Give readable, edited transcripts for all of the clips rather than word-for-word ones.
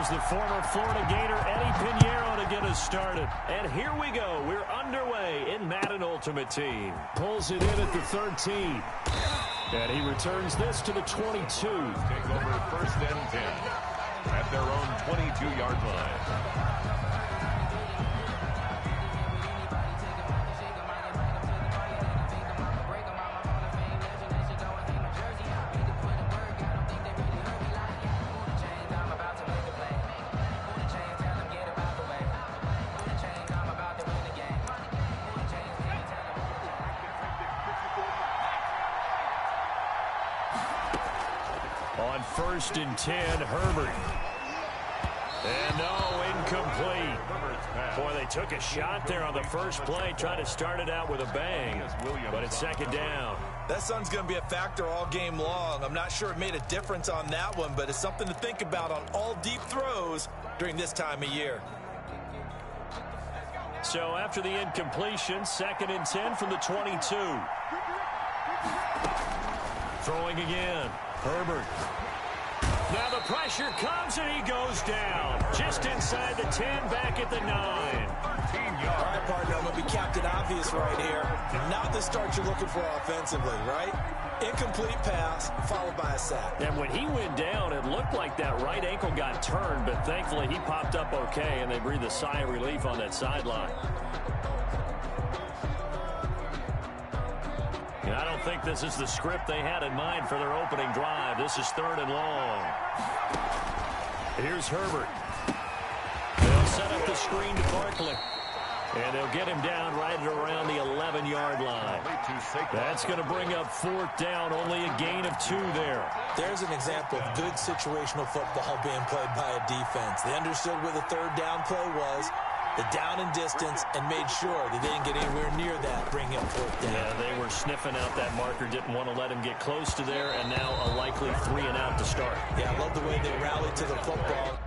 Here's the former Florida Gator Eddie Pinheiro to get us started. And here we go. We're underway in Madden Ultimate Team. Pulls it in at the 13. And he returns this to the 22. Take over first and 10 at their own 22-yard line. On first and 10, Herbert. And no, incomplete. Boy, they took a shot there on the first play, trying to start it out with a bang, but it's second down. That sun's going to be a factor all game long. I'm not sure it made a difference on that one, but it's something to think about on all deep throws during this time of year. So after the incompletion, second and 10 from the 22. Throwing again. Herbert. Now the pressure comes and he goes down. Just inside the 10, back at the 9. All right, partner, I'm going to be Captain Obvious right here. Not the start you're looking for offensively, right? Incomplete pass followed by a sack. And when he went down, it looked like that right ankle got turned, but thankfully he popped up okay, and they breathed a sigh of relief on that sideline. And I don't think this is the script they had in mind for their opening drive. This is third and long. Here's Herbert. They'll set up the screen to Barkley. And they'll get him down right at around the 11-yard line. That's going to bring up fourth down, only a gain of 2 there. There's an example of good situational football being played by a defense. They understood where the third down play was, the down and distance, and made sure they didn't get anywhere near that, bringing up fourth down. Yeah, they were sniffing out that marker, didn't want to let him get close to there, and now a likely 3 and out to start. Yeah, I love the way they rallied to the football.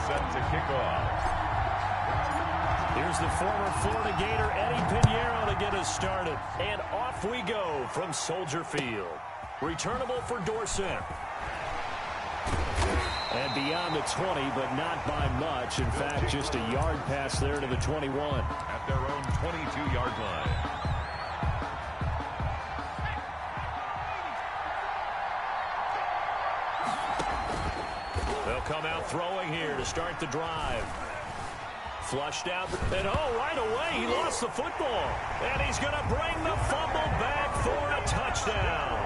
Set to kick off. Here's the former Florida Gator Eddie Pinheiro to get us started. And off we go from Soldier Field. Returnable for Dorsett. And beyond the 20, but not by much. In fact, just a yard pass there to the 21. At their own 22-yard line. They'll come out throwing here to start the drive. Flushed out, and right away, he lost the football. And he's going to bring the fumble back for a touchdown.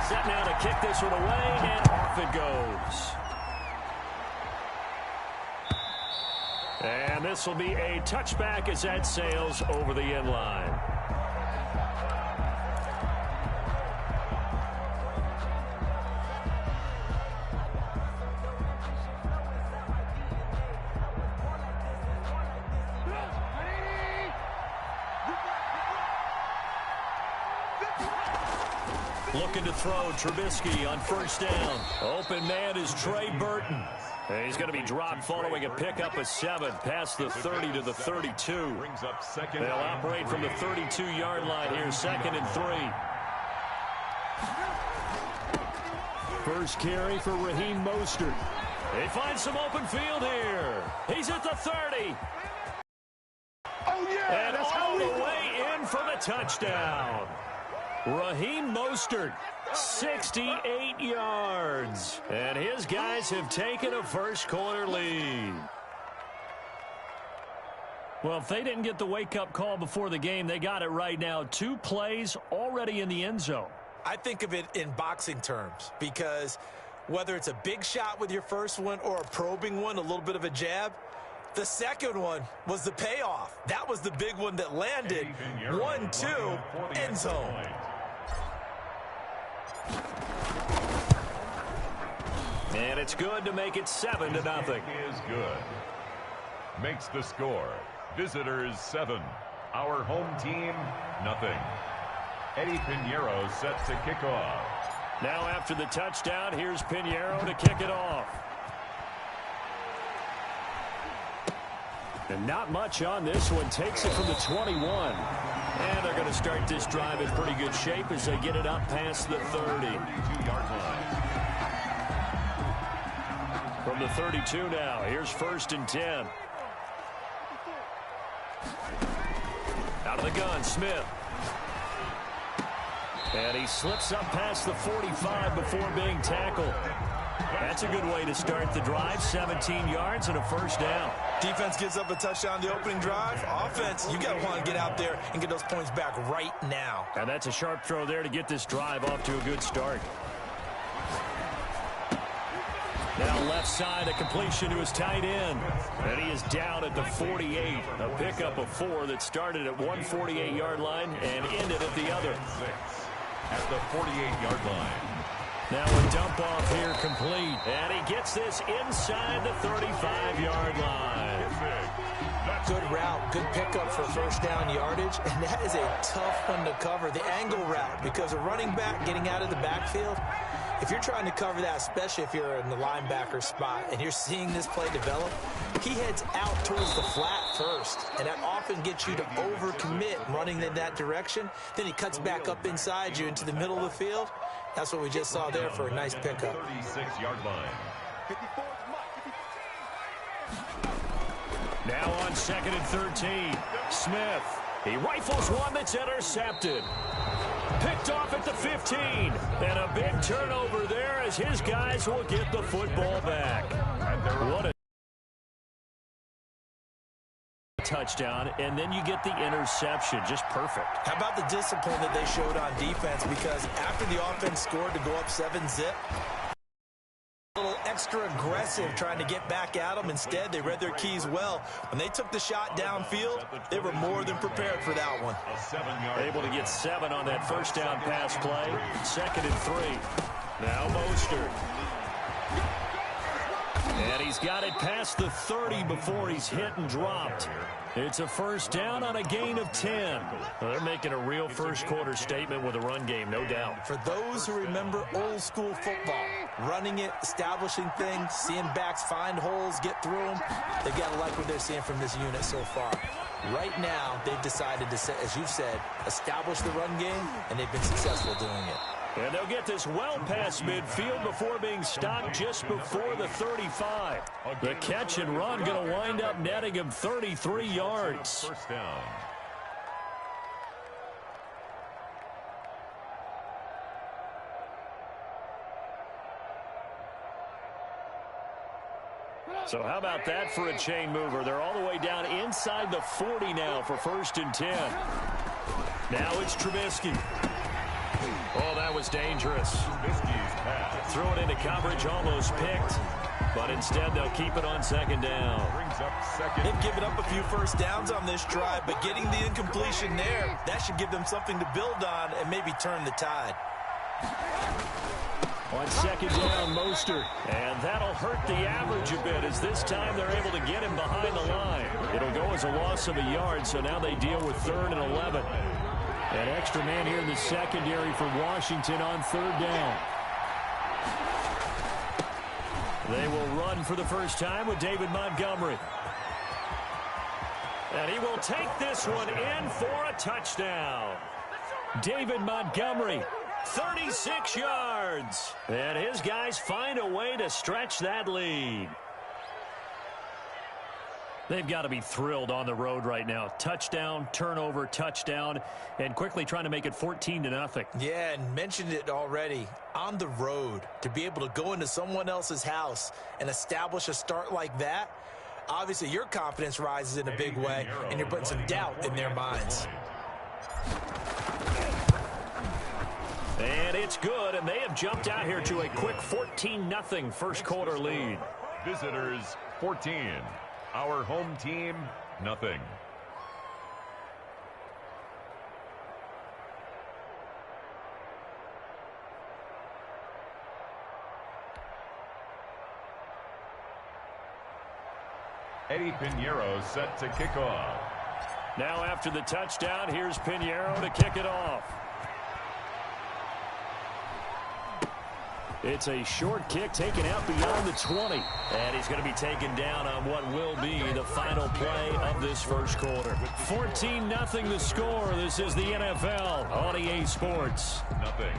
Set now to kick this one away, and off it goes. And this will be a touchback as that sails over the end line. Looking to throw, Trubisky on first down. Open man is Trey Burton. And he's going to be dropped following a pickup of 7 past the 30 to the 32. They'll operate from the 32-yard line here, 2nd and 3. First carry for Raheem Mostert. They find some open field here. He's at the 30. Oh, yeah! And all the way in for the touchdown. Raheem Mostert, 68 yards. And his guys have taken a first-quarter lead. Well, if they didn't get the wake-up call before the game, they got it right now. 2 plays already in the end zone. I think of it in boxing terms because whether it's a big shot with your first one or a probing one, a little bit of a jab, the second one was the payoff. That was the big one that landed. 1-2, end zone. And it's good to make it 7-0. Is good. Makes the score. Visitors 7. Our home team, nothing. Eddie Pinheiro set to kick off. Now after the touchdown, here's Pinheiro to kick it off. And not much on this one. Takes it from the 21. And they're going to start this drive in pretty good shape as they get it up past the 30. 32-yard line. From the 32 now, here's 1st and 10. Out of the gun, Smith. And he slips up past the 45 before being tackled. That's a good way to start the drive. 17 yards and a 1st down. Defense gives up a touchdown the opening drive. Offense, you got to want to get out there and get those points back right now. And that's a sharp throw there to get this drive off to a good start. Now left side, a completion to his tight end. And he is down at the 48. A pickup of 4 that started at 148-yard line and ended at the other. At the 48-yard line. Now a dump off here complete. And he gets this inside the 35-yard line. Good route, good pickup for 1st down yardage. And that is a tough one to cover, the angle route, because a running back getting out of the backfield, if you're trying to cover that, especially if you're in the linebacker spot and you're seeing this play develop, he heads out towards the flat first, and that often gets you to overcommit running in that direction. Then he cuts back up inside you into the middle of the field. That's what we just saw there for a nice pickup. 36-yard line. Now on 2nd and 13, Smith. He rifles one that's intercepted. Picked off at the 15. And a big turnover there as his guys will get the football back. What a touchdown, and then you get the interception. Just perfect. How about the discipline that they showed on defense? Because after the offense scored to go up 7-zip, a little extra aggressive trying to get back at them. Instead, they read their keys well. When they took the shot downfield, they were more than prepared for that one. Able to get 7 on that 1st down pass play. 2nd and 3. Now Mostert. And he's got it past the 30 before he's hit and dropped. It's a 1st down on a gain of 10. Well, they're making a real first-quarter statement with a run game, no doubt. For those who remember old-school football, running it, establishing things, seeing backs find holes, get through them, they've got to like what they're seeing from this unit so far. Right now, they've decided to, as you've said, establish the run game, and they've been successful doing it. And they'll get this well past midfield before being stopped just before the 35. The catch and run going to wind up netting him 33 yards. 1st down. So how about that for a chain mover? They're all the way down inside the 40 now for 1st and 10. Now it's Trubisky. Oh, that was dangerous. Threw it into coverage, almost picked. But instead, they'll keep it on 2nd down. They've given up a few 1st downs on this drive, but getting the incompletion there, that should give them something to build on and maybe turn the tide. On 2nd down, Mostert. And that'll hurt the average a bit as this time they're able to get him behind the line. It'll go as a loss of a yard, so now they deal with 3rd and 11. An extra man here in the secondary for Washington on 3rd down. They will run for the first time with David Montgomery. And he will take this one in for a touchdown. David Montgomery, 36 yards. And his guys find a way to stretch that lead. They've got to be thrilled on the road right now. Touchdown, turnover, touchdown, and quickly trying to make it 14-0. Yeah, and mentioned it already. On the road, to be able to go into someone else's house and establish a start like that, obviously your confidence rises in a big way, and you're putting some doubt in their minds. And it's good, and they have jumped out here to a quick 14-0 first-quarter lead. Visitors, 14. Our home team, nothing. Eddie Pinheiro set to kick off. Now after the touchdown, here's Pinheiro to kick it off. It's a short kick taken out beyond the 20. And he's going to be taken down on what will be the final play of this first quarter. 14-0 the score. This is the NFL on EA Sports. Nothing.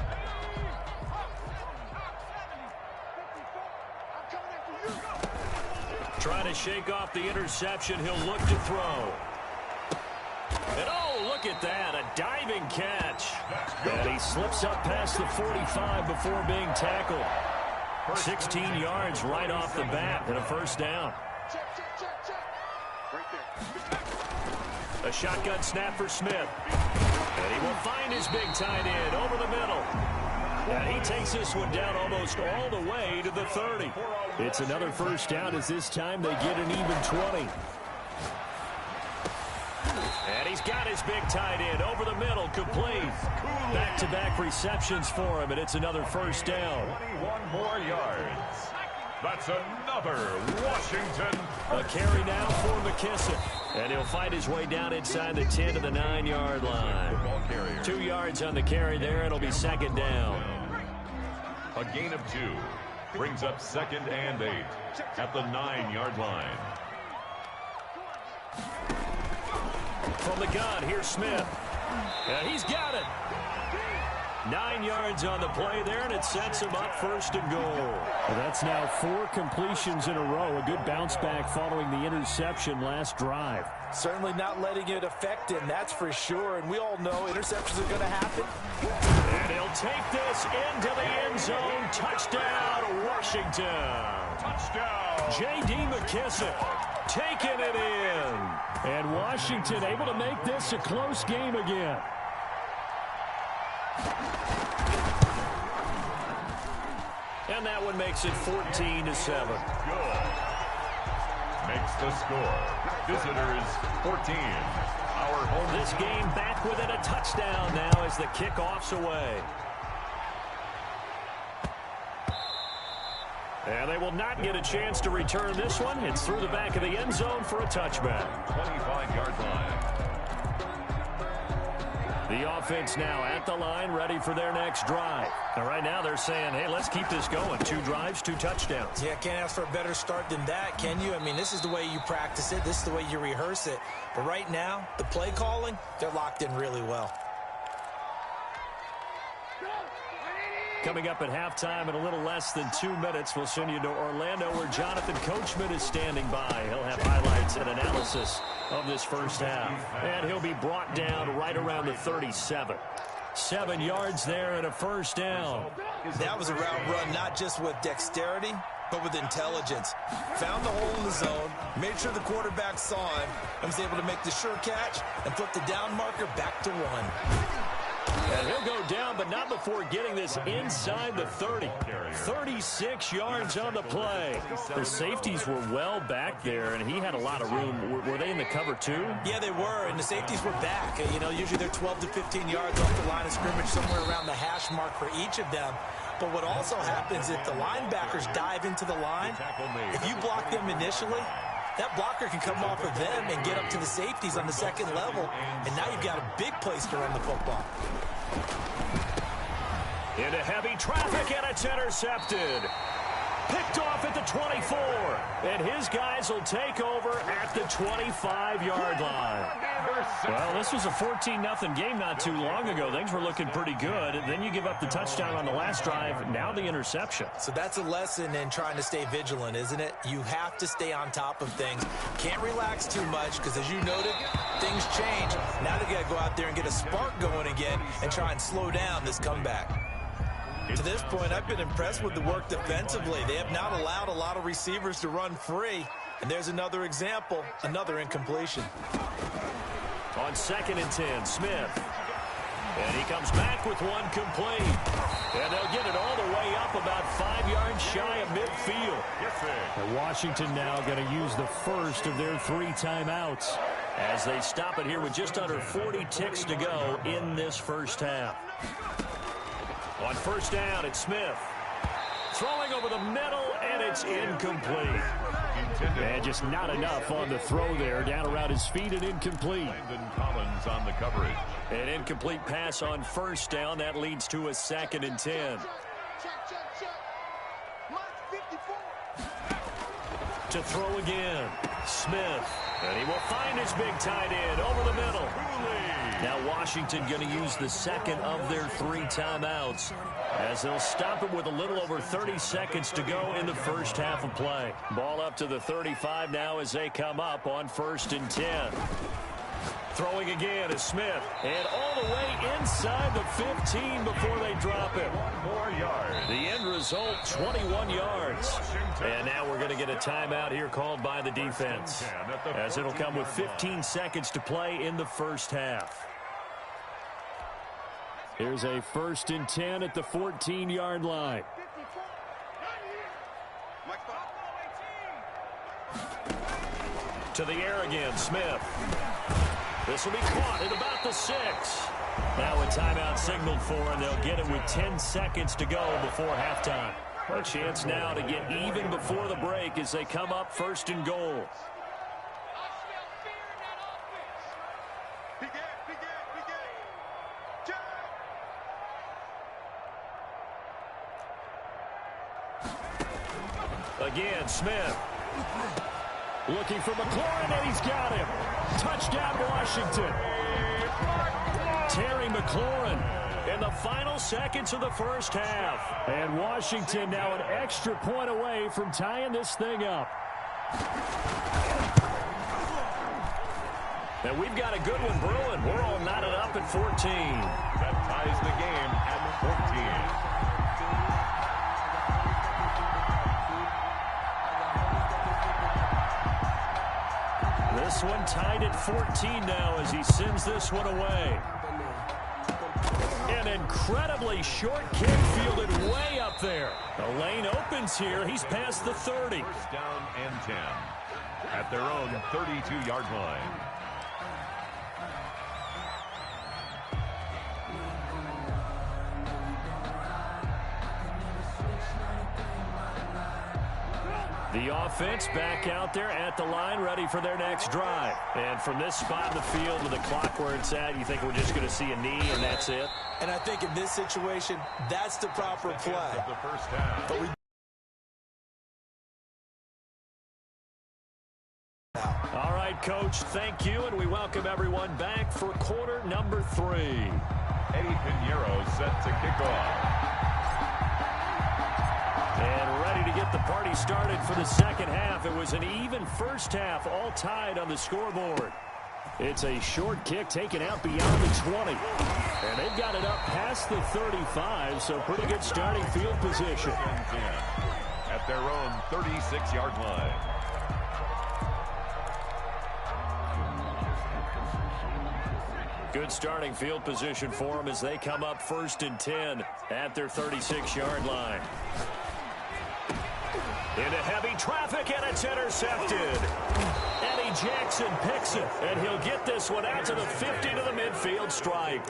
Trying to shake off the interception. He'll look to throw. And oh, look at that, a diving catch. And he slips up past the 45 before being tackled. 16 yards right off the bat and a first down. A shotgun snap for Smith. And he will find his big tight end over the middle. And he takes this one down almost all the way to the 30. It's another first down as this time they get an even 20. And he's got his big tight end over the middle, complete. Back-to-back receptions for him, and it's another first down. 21 more yards. That's another Washington. A carry now for McKissick. And he'll fight his way down inside the 10 to the 9-yard line. 2 yards on the carry there. It'll be second down. A gain of 2 brings up 2nd and 8 at the 9-yard line. From the gun, here's Smith. And he's got it. 9 yards on the play there, and it sets him up first and goal. Well, that's now 4 completions in a row. A good bounce back following the interception last drive. Certainly not letting it affect him, that's for sure. And we all know interceptions are going to happen. And he'll take this into the end zone. Touchdown, Washington. Touchdown. J.D. McKissick taking it in. And Washington able to make this a close game again. And that one makes it 14-7. Good. Makes the score. Visitors 14. Our home. This game back within a touchdown now as the kickoff's away. And they will not get a chance to return this one. It's through the back of the end zone for a touchback. 25-yard line. The offense now at the line, ready for their next drive. And right now they're saying, hey, let's keep this going. 2 drives, 2 touchdowns. Yeah, can't ask for a better start than that, can you? I mean, this is the way you practice it. This is the way you rehearse it. But right now, the play calling, they're locked in really well. Coming up at halftime in a little less than 2 minutes, we'll send you to Orlando where Jonathan Coachman is standing by. He'll have highlights and analysis of this first half. And he'll be brought down right around the 37. 7 yards there and a first down. That was a route run, not just with dexterity, but with intelligence. Found the hole in the zone, made sure the quarterback saw him, and was able to make the sure catch and flip the down marker back to 1. And he'll go down, but not before getting this inside the 30. 36 yards on the play. The safeties were well back there, and he had a lot of room. Were they in the cover too? Yeah, they were, and the safeties were back. You know, usually they're 12 to 15 yards off the line of scrimmage, somewhere around the hash mark for each of them. But what also happens if the linebackers dive into the line, if you block them initially, that blocker can come off of them and get up to the safeties on the second level, and now you've got a big place to run the football. Into heavy traffic, and it's intercepted. Picked off at the 24, and his guys will take over at the 25-yard line. Well, this was a 14-0 game not too long ago. Things were looking pretty good. Then you give up the touchdown on the last drive. Now the interception. So that's a lesson in trying to stay vigilant, isn't it? You have to stay on top of things. Can't relax too much because, as you noted, things change. Now they got to go out there and get a spark going again and try and slow down this comeback. To this point, I've been impressed with the work defensively. They have not allowed a lot of receivers to run free. And there's another example, another incompletion. On 2nd and 10, Smith. And he comes back with one complete. And they'll get it all the way up about 5 yards shy of midfield. And Washington now going to use the first of their 3 timeouts. As they stop it here with just under 40 ticks to go in this first half. On first down, it's Smith. Throwing over the middle, and it's incomplete. And just not enough on the throw there. Down around his feet and incomplete. Collins on the coverage. An incomplete pass on first down. That leads to a 2nd and 10. To throw again. Smith. And he will find his big tight end over the middle. Now Washington going to use the second of their 3 timeouts as they'll stop it with a little over 30 seconds to go in the first half of play. Ball up to the 35 now as they come up on 1st and 10. Throwing again is Smith. And all the way inside the 15 before they drop it. 1 more yard. The end result, 21 yards. And now we're going to get a timeout here called by the defense, as it'll come with 15 seconds to play in the first half. Here's a 1st and 10 at the 14-yard line. To the air again, Smith. This will be caught at about the 6. Now a timeout signaled for, and they'll get it with 10 seconds to go before halftime. A chance now to get even before the break as they come up 1st and goal. Again, Smith. Looking for McLaurin, and he's got him. Touchdown, Washington. Terry McLaurin in the final seconds of the first half. And Washington now an extra point away from tying this thing up. And we've got a good one brewing. We're all knotted up at 14. That ties the game at 14. This one tied at 14 now as he sends this one away. An incredibly short kick fielded way up there. The lane opens here. He's past the 30. 1st down and 10 at their own 32-yard line. The offense back out there at the line, ready for their next drive. And from this spot in the field with the clock where it's at, you think we're just going to see a knee and that's it? And I think in this situation, that's the proper play. The first half. But we All right, Coach, thank you, and we welcome everyone back for quarter number 3. Eddie Pinheiro set to kick off. And ready to get the party started for the second half. It was an even first half, all tied on the scoreboard. It's a short kick taken out beyond the 20. And they've got it up past the 35, so pretty good starting field position. At their own 36-yard line. Good starting field position for them as they come up 1st and 10 at their 36-yard line. Into heavy traffic, and it's intercepted. Eddie Jackson picks it, and he'll get this one out to the 50 to the midfield stripe.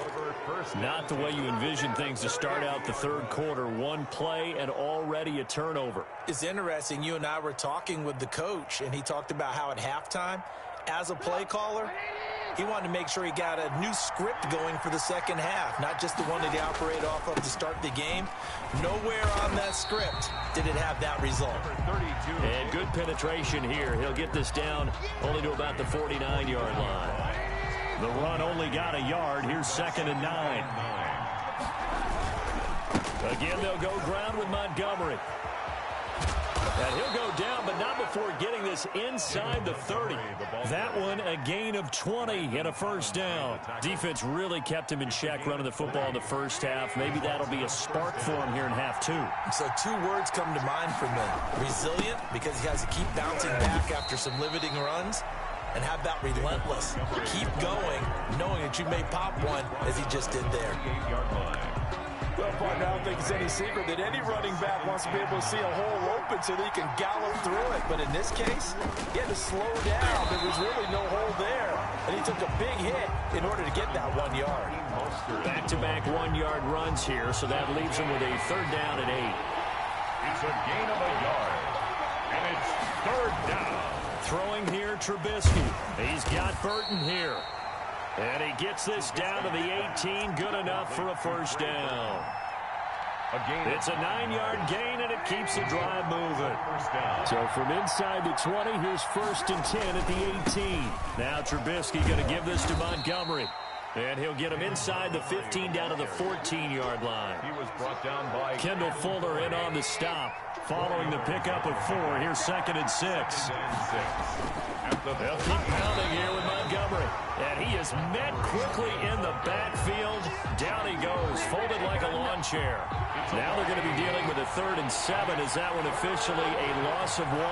Not the way you envision things to start out the third quarter. One play and already a turnover. It's interesting. You and I were talking with the coach, and he talked about how at halftime, as a play caller, he wanted to make sure he got a new script going for the second half, not just the one that he operated off of to start the game. Nowhere on that script did it have that result. And good penetration here. He'll get this down only to about the 49-yard line. The run only got a yard. Here's 2nd and 9. Again, they'll go ground with Montgomery. And he'll go down, but not before getting this inside the 30. That one, a gain of 20 and a first down. Defense really kept him in check running the football in the first half. Maybe that'll be a spark for him here in half 2. So 2 words come to mind for me. Resilient, because he has to keep bouncing back after some limiting runs. And have that relentless. Keep going, knowing that you may pop one, as he just did there. Well, partner, I don't think it's any secret that any running back wants to be able to see a hole open so that he can gallop through it. But in this case, he had to slow down. There was really no hole there. And he took a big hit in order to get that 1 yard. Back-to-back 1-yard runs here, so that leaves him with a 3rd down and 8. It's a gain of a yard. And it's 3rd down. Throwing here, Trubisky. He's got Burton here. And he gets this down to the 18, good enough for a first down. It's a 9-yard gain, and it keeps the drive moving. First down. So from inside the 20, here's 1st and 10 at the 18. Now Trubisky going to give this to Montgomery. And he'll get him inside the 15 down to the 14-yard line. He was brought down by Kendall Fuller in on the stop. Following the pickup of 4, here's 2nd and 6. They'll keep pounding here with Montgomery. And he is met quickly in the backfield. Down he goes, folded like a lawn chair. Now they're going to be dealing with a 3rd and 7. Is that one officially a loss of 1?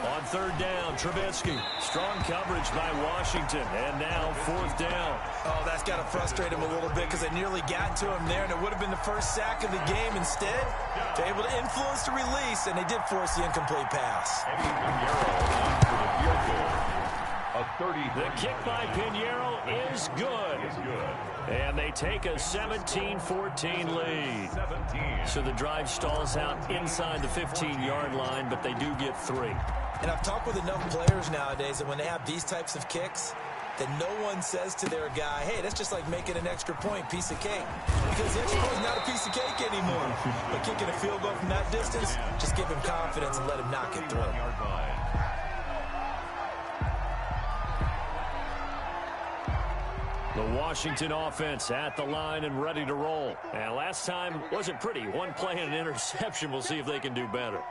On 3rd down, Trubisky. Strong coverage by Washington. And now 4th down. Oh, that's got to frustrate him a little bit because they nearly got to him there, and it would have been the first sack of the game. Instead, they're able to influence the release, and they did force the incomplete pass. Eddie Pinheiro on for the field goal. A 30. The kick by Pinheiro is good. And they take a 17-14 lead. 17. So the drive stalls out inside the 15-yard line, but they do get 3. And I've talked with enough players nowadays that when they have these types of kicks, that no one says to their guy, hey, that's just like making an extra point, piece of cake. Because the extra point is not a piece of cake anymore. But kicking a field goal from that distance, just give him confidence and let him knock it through. The Washington offense at the line and ready to roll. And last time wasn't pretty. One play and an interception. We'll see if they can do better.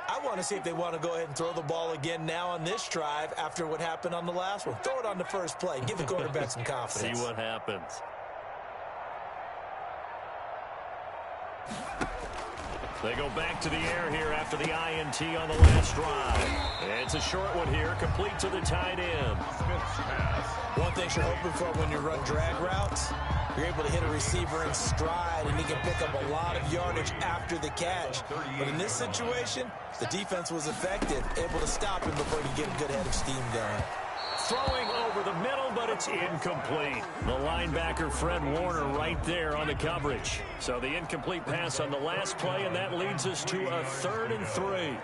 I want to see if they want to go ahead and throw the ball again now on this drive after what happened on the last one. Throw it on the first play. Give the quarterback some confidence. See what happens. They go back to the air here after the INT on the last drive. It's a short one here, complete to the tight end. One thing you're hoping for when you run drag routes, you're able to hit a receiver in stride, and he can pick up a lot of yardage after the catch. But in this situation, the defense was effective, able to stop him before he could get a good head of steam going. Throwing over the middle, but it's incomplete. The linebacker, Fred Warner, right there on the coverage. So the incomplete pass on the last play, and that leads us to a 3rd and 3.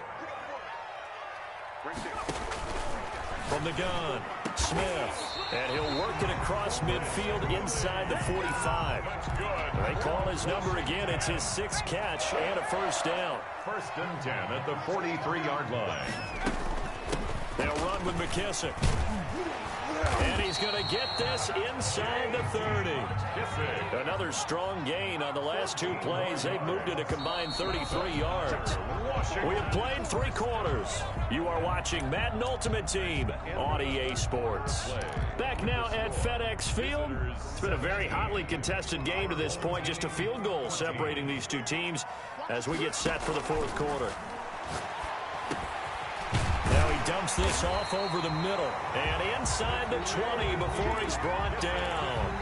From the gun, Smith. And he'll work it across midfield inside the 45. They call his number again. It's his 6th catch and a 1st down. 1st and 10 at the 43-yard line. They'll run with McKissick. And he's going to get this inside the 30. Another strong gain on the last 2 plays. They've moved it a combined 33 yards. We have played 3 quarters. You are watching Madden Ultimate Team on EA Sports. Back now at FedEx Field. It's been a very hotly contested game to this point. Just a field goal separating these 2 teams as we get set for the 4th quarter. Now he dumps this off over the middle and inside the 20 before he's brought down.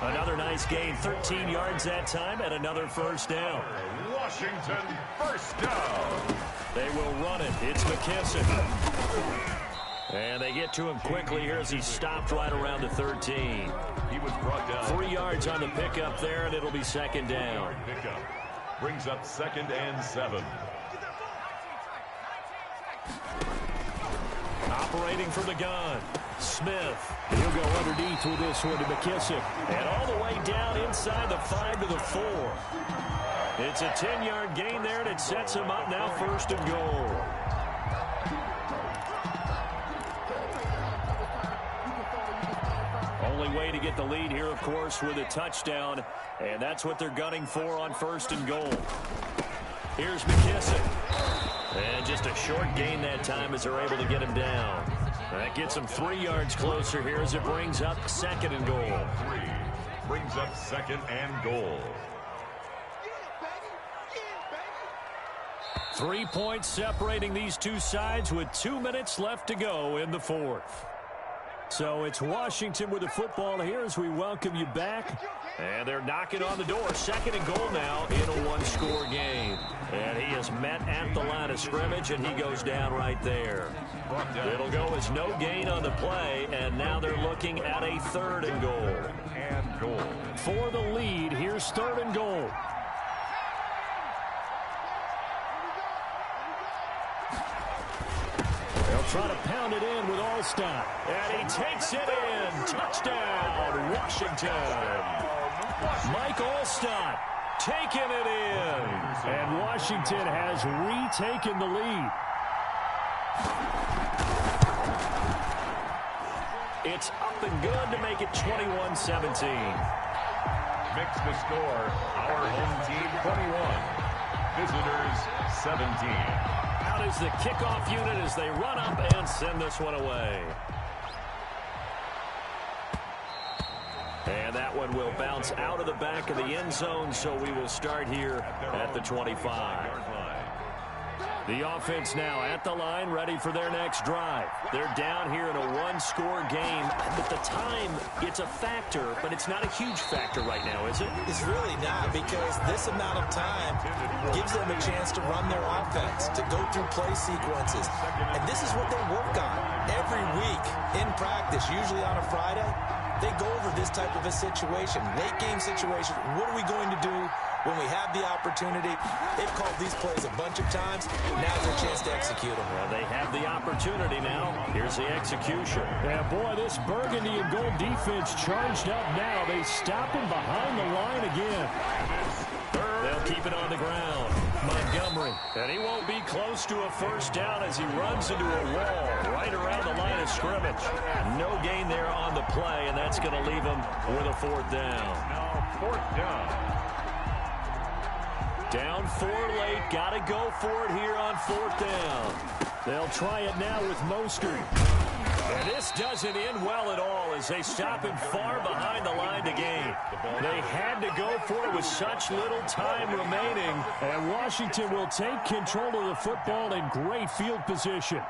Another nice gain, 13 yards that time, and another 1st down. Washington, 1st down. They will run it. It's McKissick. And they get to him quickly here as he's stopped right around the 13. He was brought down. 3 yards on the pickup there, and it'll be 2nd down. Pickup brings up 2nd and 7. Operating from the gun, Smith. He'll go underneath with this one to McKissick. And all the way down inside the 5 to the 4. It's a 10-yard gain there, and it sets him up now 1st and goal. Only way to get the lead here, of course, with a touchdown. And that's what they're gunning for on 1st and goal. Here's McKissick. And just a short gain that time as they're able to get him down. That gets him 3 yards closer here as it brings up 2nd and goal. 3 brings up 2nd and goal. 3 points separating these 2 sides with 2 minutes left to go in the 4th. So it's Washington with the football here as we welcome you back. And they're knocking on the door. 2nd and goal now in a 1-score game. And he is met at the line of scrimmage, and he goes down right there. It'll go as no gain on the play, and now they're looking at a 3rd and goal. For the lead, here's 3rd and goal. They'll try to pound it in with Allstott. And he takes it in. Touchdown, Washington. Mike Allstott taking it in. And Washington has retaken the lead. It's up and good to make it 21-17. Makes the score our home team 21, visitors 17. Out is the kickoff unit as they run up and send this one away. And that one will bounce out of the back of the end zone, so we will start here at the 25. The offense now at the line, ready for their next drive. They're down here in a one-score game. At the time, it's a factor, but it's not a huge factor right now, is it? It's really not, because this amount of time gives them a chance to run their offense, to go through play sequences. And this is what they work on every week in practice, usually on a Friday. They go over this type of a situation, late game situation. What are we going to do when we have the opportunity? They've called these plays a bunch of times. Now's their chance to execute them. Well, they have the opportunity now. Here's the execution. Yeah, boy, this burgundy and gold defense charged up now. They stop him behind the line again. They'll keep it on the ground. Montgomery. And he won't be close to a first down as he runs into a wall right around the line of scrimmage. No gain there on the play, and that's going to leave him with a fourth down. Now fourth down. Down 4 late. Got to go for it here on fourth down. They'll try it now with Mostert. And this doesn't end well at all as they stop him far behind the line to gain. They had to go for it with such little time remaining. And Washington will take control of the football in great field position.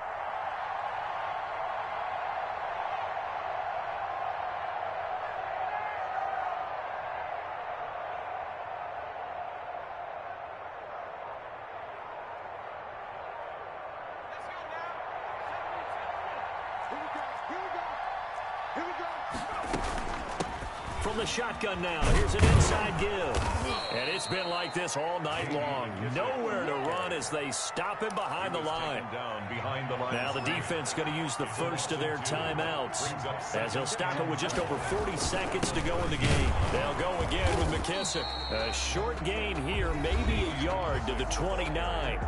From the shotgun now, here's an inside give. And it's been like this all night long. Nowhere to run as they stop him behind the line. Now the defense going to use the first of their timeouts as they'll stop it with just over 40 seconds to go in the game. They'll go again with McKissick. A short gain here, maybe a yard to the 29.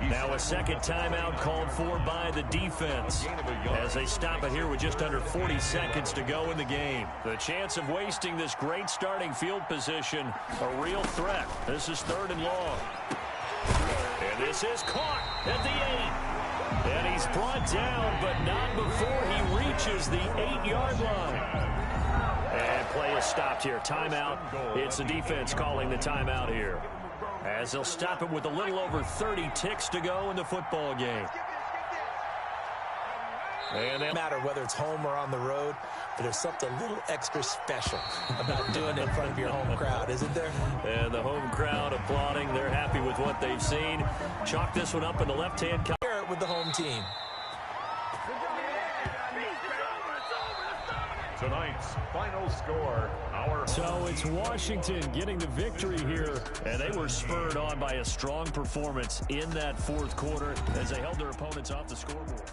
Now a second timeout called for by the defense as they stop it here with just under 40 seconds to go in the game. The chance of wasting this great starting field position, a real threat. This is 3rd and long. And this is caught at the 8. And he's brought down, but not before he reaches the 8-yard line. And play is stopped here. Timeout. It's the defense calling the timeout here, as they'll stop it with a little over 30 ticks to go in the football game. And no matter whether it's home or on the road, but there's something a little extra special about doing it in front of your home crowd, isn't there? And the home crowd applauding. They're happy with what they've seen. Chalk this one up in the left-hand column. Here with the home team. Tonight's final score, So it's Washington getting the victory here, and they were spurred on by a strong performance in that fourth quarter as they held their opponents off the scoreboard.